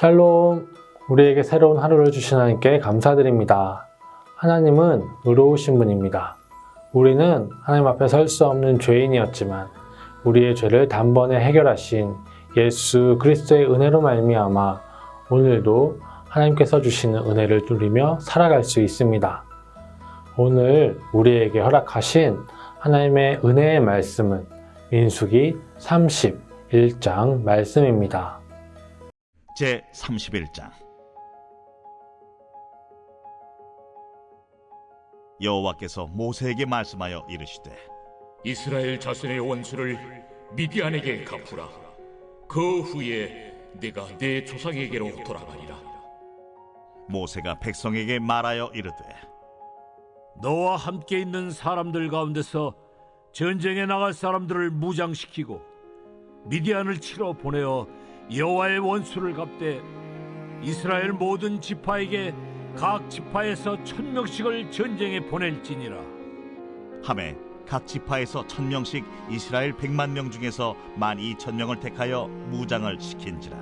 샬롬, 우리에게 새로운 하루를 주신 하나님께 감사드립니다. 하나님은 의로우신 분입니다. 우리는 하나님 앞에 설 수 없는 죄인이었지만 우리의 죄를 단번에 해결하신 예수 그리스도의 은혜로 말미암아 오늘도 하나님께서 주시는 은혜를 누리며 살아갈 수 있습니다. 오늘 우리에게 허락하신 하나님의 은혜의 말씀은 민수기 31장 말씀입니다. 제 31장. 여호와께서 모세에게 말씀하여 이르시되 이스라엘 자손의 원수를 미디안에게 갚으라. 그 후에 내가 내 조상에게로 돌아가리라. 모세가 백성에게 말하여 이르되 너와 함께 있는 사람들 가운데서 전쟁에 나갈 사람들을 무장시키고 미디안을 치러 보내어 여호와의 원수를 갚되 이스라엘 모든 지파에게 각 지파에서 1000명씩을 전쟁에 보낼지니라. 하매 각 지파에서 1000명씩 이스라엘 100만 명 중에서 12,000명을 택하여 무장을 시킨지라.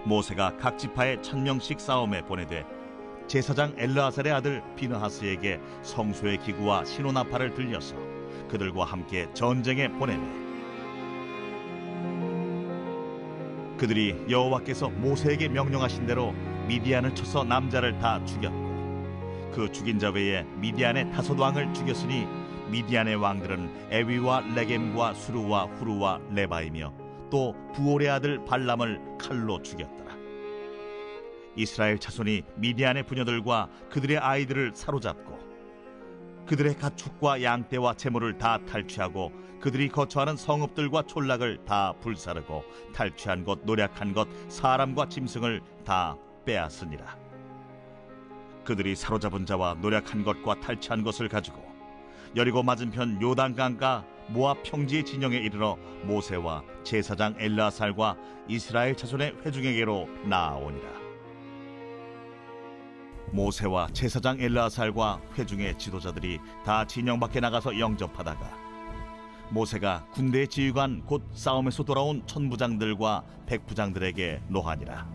모세가 각 지파에 1000명씩 싸움에 보내되 제사장 엘르아살의 아들 비느하스에게 성소의 기구와 시노나팔을 들려서 그들과 함께 전쟁에 보내매 그들이 여호와께서 모세에게 명령하신 대로 미디안을 쳐서 남자를 다 죽였고 그 죽인 자 외에 미디안의 5왕을 죽였으니 미디안의 왕들은 에위와 레겜과 수르와 후르와 레바이며 또 부올의 아들 발람을 칼로 죽였더라. 이스라엘 자손이 미디안의 부녀들과 그들의 아이들을 사로잡고 그들의 가축과 양떼와 재물을 다 탈취하고 그들이 거처하는 성읍들과 촌락을 다 불사르고 탈취한 것, 노략한 것, 사람과 짐승을 다 빼앗으니라. 그들이 사로잡은 자와 노략한 것과 탈취한 것을 가지고 여리고 맞은편 요단강가 모압 평지의 진영에 이르러 모세와 제사장 엘르아살과 이스라엘 자손의 회중에게로 나아오니라. 모세와 제사장 엘르아살과 회중의 지도자들이 다 진영 밖에 나가서 영접하다가 모세가 군대의 지휘관 곧 싸움에서 돌아온 천부장들과 백부장들에게 노하니라.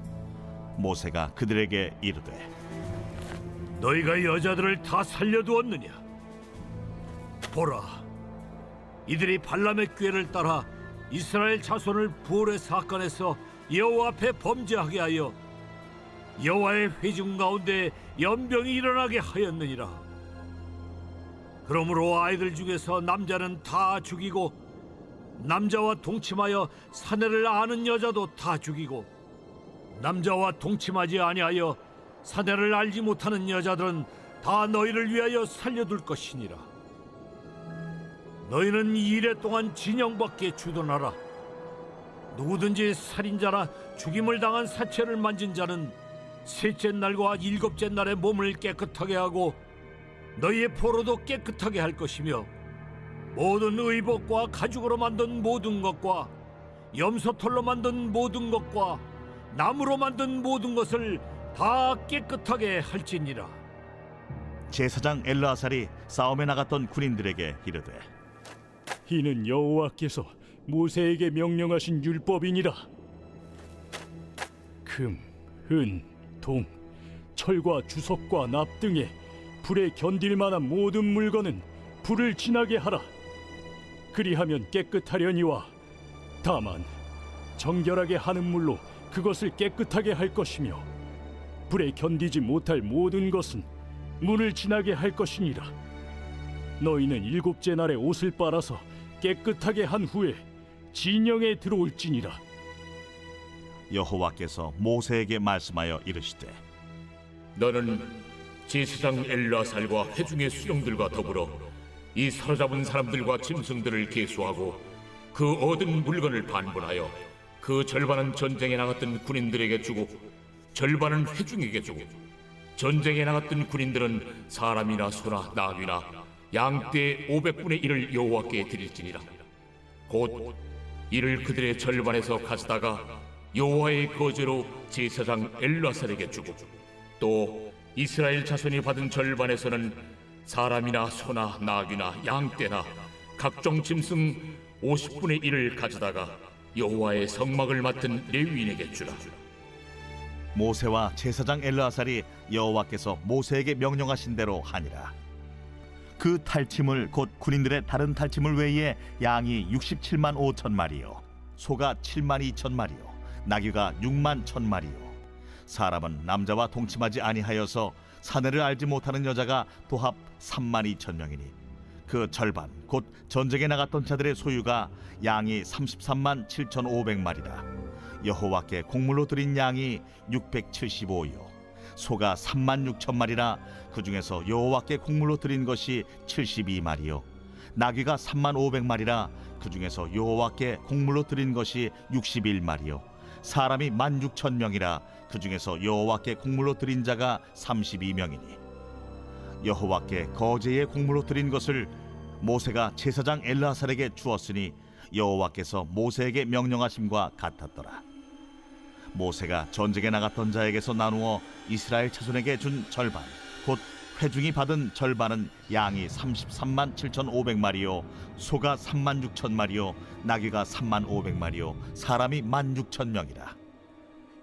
모세가 그들에게 이르되 너희가 여자들을 다 살려두었느냐? 보라, 이들이 발람의 꾀를 따라 이스라엘 자손을 부올의 사건에서 여호와 앞에 범죄하게 하여 여호와의 회중 가운데 연병이 일어나게 하였느니라. 그러므로 아이들 중에서 남자는 다 죽이고 남자와 동침하여 사내를 아는 여자도 다 죽이고 남자와 동침하지 아니하여 사내를 알지 못하는 여자들은 다 너희를 위하여 살려둘 것이니라. 너희는 2일 동안 진영 밖에 주둔하라. 누구든지 살인자나 죽임을 당한 사체를 만진 자는 셋째 날과 7째 날에 몸을 깨끗하게 하고 너희의 포로도 깨끗하게 할 것이며 모든 의복과 가죽으로 만든 모든 것과 염소털로 만든 모든 것과 나무로 만든 모든 것을 다 깨끗하게 할지니라. 제사장 엘르아살이 싸움에 나갔던 군인들에게 이르되 이는 여호와께서 모세에게 명령하신 율법이니라. 금, 은, 동, 철과 주석과 납 등에 불에 견딜 만한 모든 물건은 불을 지나게 하라. 그리하면 깨끗하려니와 다만 정결하게 하는 물로 그것을 깨끗하게 할 것이며 불에 견디지 못할 모든 것은 물을 지나게 할 것이니라. 너희는 7째 날에 옷을 빨아서 깨끗하게 한 후에 진영에 들어올지니라. 여호와께서 모세에게 말씀하여 이르시되 너는 제사장 엘르아살과 회중의 수령들과 더불어 이 사로잡은 사람들과 짐승들을 계수하고 그 얻은 물건을 반분하여 그 절반은 전쟁에 나갔던 군인들에게 주고 절반은 회중에게 주고 전쟁에 나갔던 군인들은 사람이나 소나 나귀나 양떼 500분의 1을 여호와께 드릴지니라. 곧 이를 그들의 절반에서 가져다가 여호와의 거제로 제사장 엘르아살에게 주고 또 이스라엘 자손이 받은 절반에서는 사람이나 소나 나귀나 양떼나 각종 짐승 50분의 1을 가져다가 여호와의 성막을 맡은 레위인에게 주라. 모세와 제사장 엘르아살이 여호와께서 모세에게 명령하신 대로 하니라. 그 탈취물 곧 군인들의 다른 탈취물 외에 양이 67만 5천 마리요, 소가 7만 2천 마리요, 나귀가 6만 1천 마리요. 사람은 남자와 동침하지 아니하여서 사내를 알지 못하는 여자가 도합 3만 2천 명이니 그 절반 곧 전쟁에 나갔던 자들의 소유가 양이 33만 7,500마리라. 여호와께 곡물로 드린 양이 675요, 소가 3만 6천 마리라. 그 중에서 여호와께 곡물로 드린 것이 72마리요, 나귀가 3만 500마리라. 그 중에서 여호와께 곡물로 드린 것이 61마리요, 사람이 16,000명이라. 그 중에서 여호와께 곡물로 드린 자가 32명이니 여호와께 거제의 곡물로 드린 것을 모세가 제사장 엘르아살에게 주었으니 여호와께서 모세에게 명령하심과 같았더라. 모세가 전쟁에 나갔던 자에게서 나누어 이스라엘 자손에게 준 절반 곧 회중이 받은 절반은 양이 33만 7,500마리요, 소가 3만 6천 마리요, 나귀가 3만 500마리요, 사람이 16,000명이라.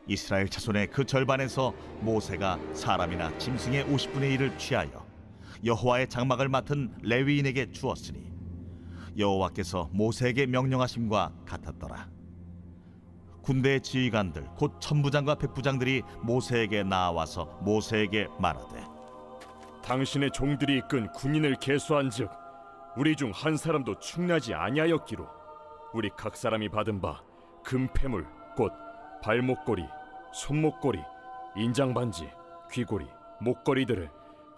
이스라엘 자손의 그 절반에서 모세가 사람이나 짐승의 50분의 1을 취하여 여호와의 장막을 맡은 레위인에게 주었으니 여호와께서 모세에게 명령하심과 같았더라. 군대의 지휘관들 곧 천부장과 백부장들이 모세에게 나와서 모세에게 말하되, 당신의 종들이 이끈 군인을 계수한즉 우리 중 한 사람도 충나지 아니하였기로 우리 각 사람이 받은 바 금패물 곧 발목걸이, 손목걸이, 인장반지, 귀고리, 목걸이들을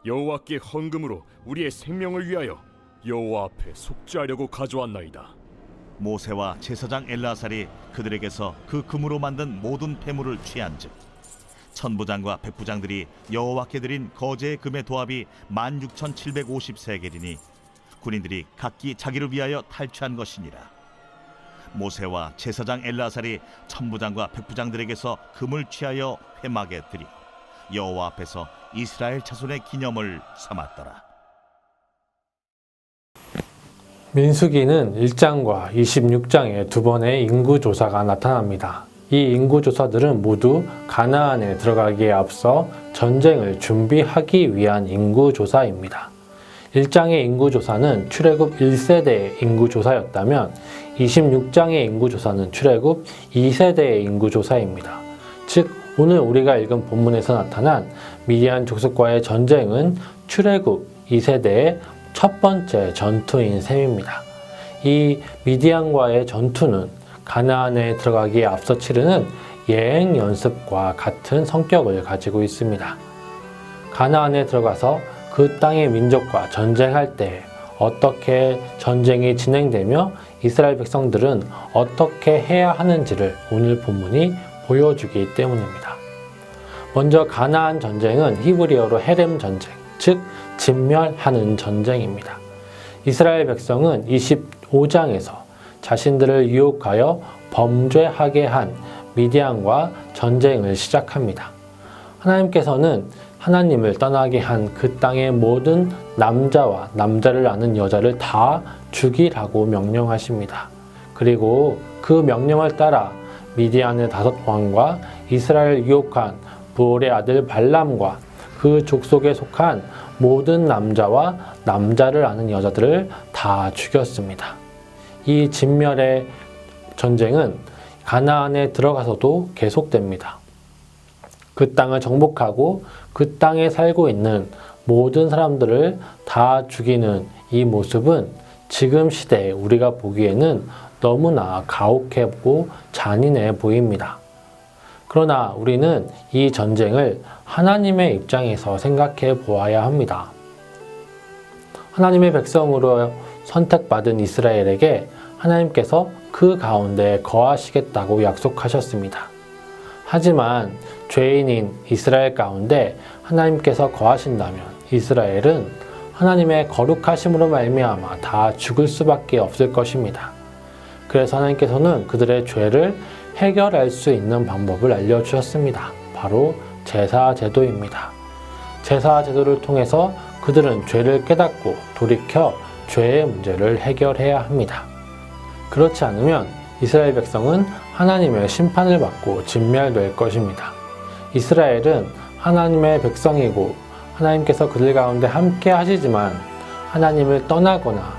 여호와께 헌금으로 우리의 생명을 위하여 여호와 앞에 속죄하려고 가져왔나이다. 모세와 제사장 엘르아살이 그들에게서 그 금으로 만든 모든 폐물을 취한즉 천부장과 백부장들이 여호와께 드린 거제의 금의 도합이 16,750세겔이니 군인들이 각기 자기를 위하여 탈취한 것이니라. 모세와 제사장 엘르아살이 천부장과 백부장들에게서 금을 취하여 회막에 드려 여호와 앞에서 이스라엘 자손의 기념을 삼았더라. 민수기는 1장과 26장에 두 번의 인구조사가 나타납니다. 이 인구조사들은 모두 가나안에 들어가기에 앞서 전쟁을 준비하기 위한 인구조사입니다. 1장의 인구조사는 출애굽 1세대의 인구조사였다면 26장의 인구조사는 출애굽 2세대의 인구조사입니다. 즉 오늘 우리가 읽은 본문에서 나타난 미디안 족속과의 전쟁은 출애굽 2세대의 첫 번째 전투인 셈입니다. 이 미디안과의 전투는 가나안에 들어가기에 앞서 치르는 예행 연습과 같은 성격을 가지고 있습니다. 가나안에 들어가서 그 땅의 민족과 전쟁할 때 어떻게 전쟁이 진행되며 이스라엘 백성들은 어떻게 해야 하는지를 오늘 본문이 보여주기 때문입니다. 먼저 가나안 전쟁은 히브리어로 헤렘 전쟁, 즉 진멸하는 전쟁입니다. 이스라엘 백성은 25장에서 자신들을 유혹하여 범죄하게 한 미디안과 전쟁을 시작합니다. 하나님께서는 하나님을 떠나게 한 그 땅의 모든 남자와 남자를 아는 여자를 다 죽이라고 명령하십니다. 그리고 그 명령을 따라 미디안의 5왕과 이스라엘을 유혹한 부올의 아들 발람과 그 족속에 속한 모든 남자와 남자를 아는 여자들을 다 죽였습니다. 이 진멸의 전쟁은 가나안에 들어가서도 계속됩니다. 그 땅을 정복하고 그 땅에 살고 있는 모든 사람들을 다 죽이는 이 모습은 지금 시대에 우리가 보기에는 너무나 가혹하고 잔인해 보입니다. 그러나 우리는 이 전쟁을 하나님의 입장에서 생각해 보아야 합니다. 하나님의 백성으로 선택받은 이스라엘에게 하나님께서 그 가운데 거하시겠다고 약속하셨습니다. 하지만 죄인인 이스라엘 가운데 하나님께서 거하신다면 이스라엘은 하나님의 거룩하심으로 말미암아 다 죽을 수밖에 없을 것입니다. 그래서 하나님께서는 그들의 죄를 해결할 수 있는 방법을 알려주셨습니다. 바로 제사제도입니다. 제사제도를 통해서 그들은 죄를 깨닫고 돌이켜 죄의 문제를 해결해야 합니다. 그렇지 않으면 이스라엘 백성은 하나님의 심판을 받고 진멸될 것입니다. 이스라엘은 하나님의 백성이고 하나님께서 그들 가운데 함께 하시지만 하나님을 떠나거나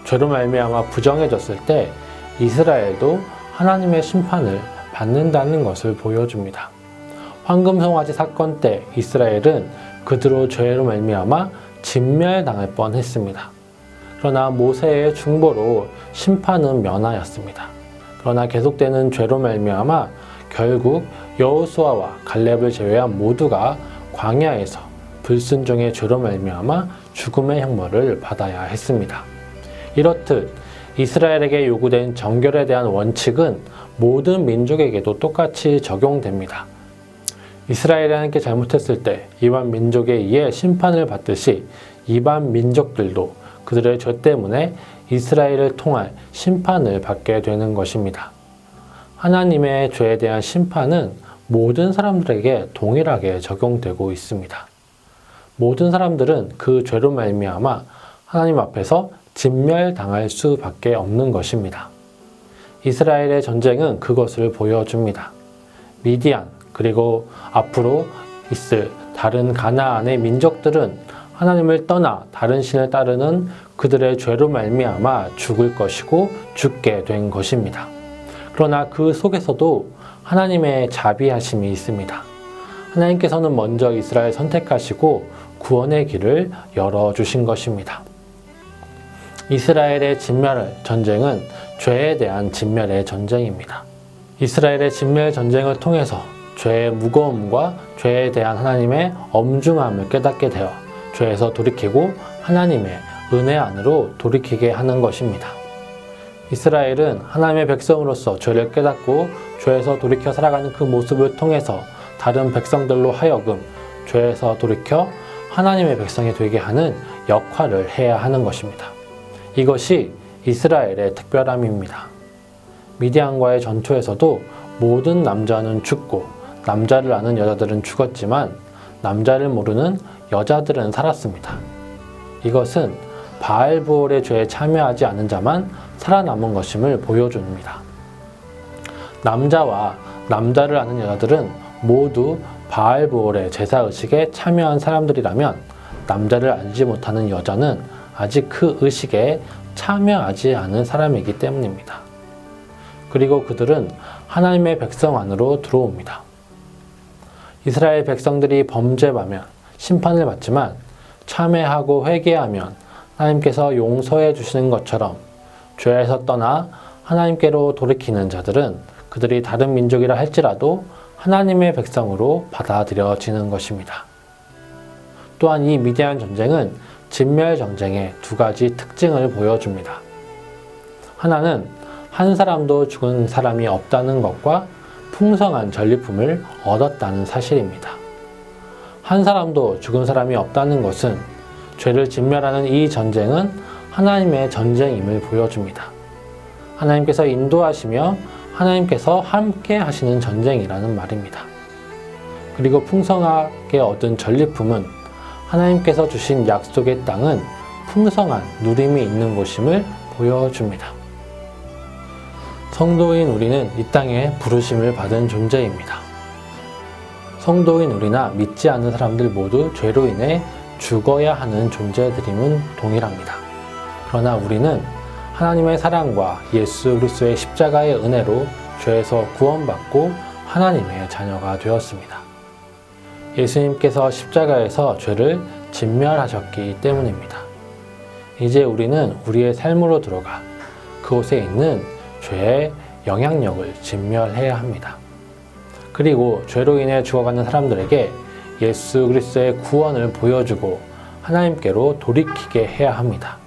죄로 말미암아 부정해졌을 때 이스라엘도 하나님의 심판을 받는다는 것을 보여줍니다. 황금송아지 사건 때 이스라엘은 그대로 죄로 말미암아 진멸당할 뻔했습니다. 그러나 모세의 중보로 심판은 면하였습니다. 그러나 계속되는 죄로 말미암아 결국 여호수아와 갈렙을 제외한 모두가 광야에서 불순종의 죄로 말미암아 죽음의 형벌을 받아야 했습니다. 이렇듯 이스라엘에게 요구된 정결에 대한 원칙은 모든 민족에게도 똑같이 적용됩니다. 이스라엘이 하나님께 잘못했을 때 이방 민족에 의해 심판을 받듯이 이방 민족들도 그들의 죄 때문에 이스라엘을 통할 심판을 받게 되는 것입니다. 하나님의 죄에 대한 심판은 모든 사람들에게 동일하게 적용되고 있습니다. 모든 사람들은 그 죄로 말미암아 하나님 앞에서 진멸당할 수밖에 없는 것입니다. 이스라엘의 전쟁은 그것을 보여줍니다. 미디안 그리고 앞으로 있을 다른 가나안의 민족들은 하나님을 떠나 다른 신을 따르는 그들의 죄로 말미암아 죽을 것이고 죽게 된 것입니다. 그러나 그 속에서도 하나님의 자비하심이 있습니다. 하나님께서는 먼저 이스라엘 선택하시고 구원의 길을 열어주신 것입니다. 이스라엘의 진멸 전쟁은 죄에 대한 진멸의 전쟁입니다. 이스라엘의 진멸 전쟁을 통해서 죄의 무거움과 죄에 대한 하나님의 엄중함을 깨닫게 되어 죄에서 돌이키고 하나님의 은혜 안으로 돌이키게 하는 것입니다. 이스라엘은 하나님의 백성으로서 죄를 깨닫고 죄에서 돌이켜 살아가는 그 모습을 통해서 다른 백성들로 하여금 죄에서 돌이켜 하나님의 백성이 되게 하는 역할을 해야 하는 것입니다. 이것이 이스라엘의 특별함입니다. 미디안과의 전투에서도 모든 남자는 죽고 남자를 아는 여자들은 죽었지만 남자를 모르는 여자들은 살았습니다. 이것은 바알브올의 죄에 참여하지 않은 자만 살아남은 것임을 보여줍니다. 남자와 남자를 아는 여자들은 모두 바알브올의 제사의식에 참여한 사람들이라면 남자를 알지 못하는 여자는 아직 그 의식에 참여하지 않은 사람이기 때문입니다. 그리고 그들은 하나님의 백성 안으로 들어옵니다. 이스라엘 백성들이 범죄하면 심판을 받지만 참회하고 회개하면 하나님께서 용서해 주시는 것처럼 죄에서 떠나 하나님께로 돌이키는 자들은 그들이 다른 민족이라 할지라도 하나님의 백성으로 받아들여지는 것입니다. 또한 이 미디안 전쟁은 진멸 전쟁의 두 가지 특징을 보여줍니다. 하나는 한 사람도 죽은 사람이 없다는 것과 풍성한 전리품을 얻었다는 사실입니다. 한 사람도 죽은 사람이 없다는 것은 죄를 진멸하는 이 전쟁은 하나님의 전쟁임을 보여줍니다. 하나님께서 인도하시며 하나님께서 함께 하시는 전쟁이라는 말입니다. 그리고 풍성하게 얻은 전리품은 하나님께서 주신 약속의 땅은 풍성한 누림이 있는 곳임을 보여줍니다. 성도인 우리는 이 땅에 부르심을 받은 존재입니다. 성도인 우리나 믿지 않는 사람들 모두 죄로 인해 죽어야 하는 존재들임은 동일합니다. 그러나 우리는 하나님의 사랑과 예수 그리스도의 십자가의 은혜로 죄에서 구원받고 하나님의 자녀가 되었습니다. 예수님께서 십자가에서 죄를 진멸하셨기 때문입니다. 이제 우리는 우리의 삶으로 들어가 그곳에 있는 죄의 영향력을 진멸해야 합니다. 그리고 죄로 인해 죽어가는 사람들에게 예수 그리스도의 구원을 보여주고 하나님께로 돌이키게 해야 합니다.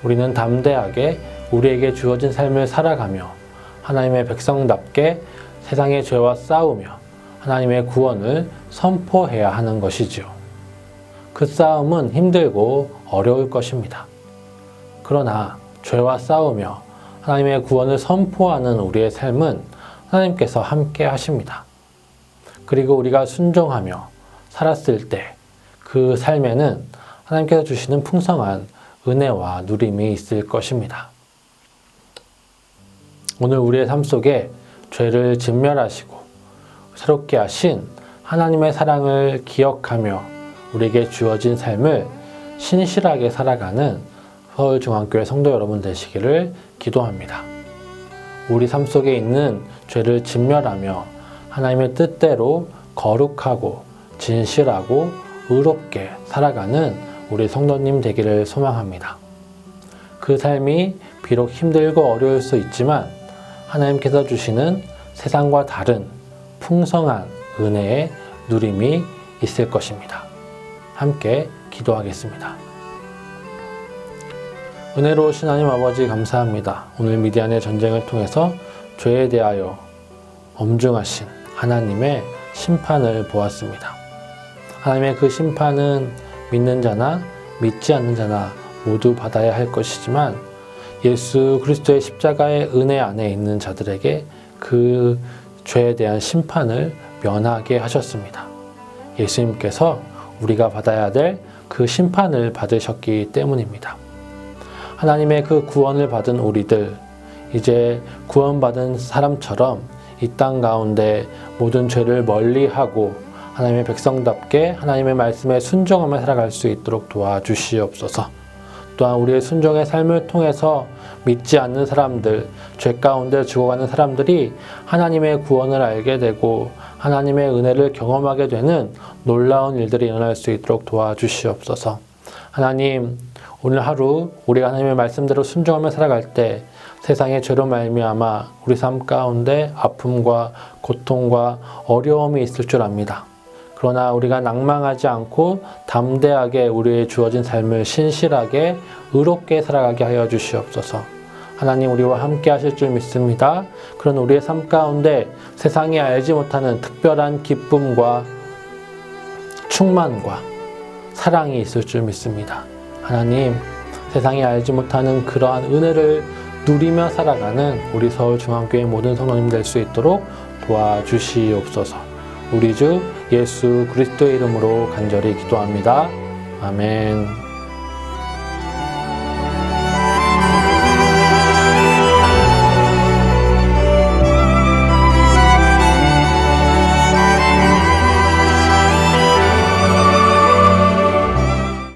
우리는 담대하게 우리에게 주어진 삶을 살아가며 하나님의 백성답게 세상의 죄와 싸우며 하나님의 구원을 선포해야 하는 것이지요. 그 싸움은 힘들고 어려울 것입니다. 그러나 죄와 싸우며 하나님의 구원을 선포하는 우리의 삶은 하나님께서 함께 하십니다. 그리고 우리가 순종하며 살았을 때 그 삶에는 하나님께서 주시는 풍성한 은혜와 누림이 있을 것입니다. 오늘 우리의 삶 속에 죄를 진멸하시고 새롭게 하신 하나님의 사랑을 기억하며 우리에게 주어진 삶을 신실하게 살아가는 서울중앙교회 성도 여러분 되시기를 기도합니다. 우리 삶 속에 있는 죄를 진멸하며 하나님의 뜻대로 거룩하고 진실하고 의롭게 살아가는 우리 성도님 되기를 소망합니다. 그 삶이 비록 힘들고 어려울 수 있지만 하나님께서 주시는 세상과 다른 풍성한 은혜의 누림이 있을 것입니다. 함께 기도하겠습니다. 은혜로우신 하나님 아버지 감사합니다. 오늘 미디안의 전쟁을 통해서 죄에 대하여 엄중하신 하나님의 심판을 보았습니다. 하나님의 그 심판은 믿는 자나 믿지 않는 자나 모두 받아야 할 것이지만 예수 그리스도의 십자가의 은혜 안에 있는 자들에게 그 죄에 대한 심판을 면하게 하셨습니다. 예수님께서 우리가 받아야 될 그 심판을 받으셨기 때문입니다. 하나님의 그 구원을 받은 우리들, 이제 구원받은 사람처럼 이 땅 가운데 모든 죄를 멀리하고 하나님의 백성답게 하나님의 말씀에 순종하며 살아갈 수 있도록 도와주시옵소서. 또한 우리의 순종의 삶을 통해서 믿지 않는 사람들, 죄 가운데 죽어가는 사람들이 하나님의 구원을 알게 되고 하나님의 은혜를 경험하게 되는 놀라운 일들이 일어날 수 있도록 도와주시옵소서. 하나님, 오늘 하루 우리가 하나님의 말씀대로 순종하며 살아갈 때 세상의 죄로 말미암아 우리 삶 가운데 아픔과 고통과 어려움이 있을 줄 압니다. 그러나 우리가 낭망하지 않고 담대하게 우리의 주어진 삶을 신실하게 의롭게 살아가게 하여 주시옵소서. 하나님 우리와 함께 하실 줄 믿습니다. 그런 우리의 삶 가운데 세상이 알지 못하는 특별한 기쁨과 충만과 사랑이 있을 줄 믿습니다. 하나님, 세상이 알지 못하는 그러한 은혜를 누리며 살아가는 우리 서울중앙교회 모든 성도님 될 수 있도록 도와주시옵소서. 우리 주 예수 그리스도의 이름으로 간절히 기도합니다. 아멘.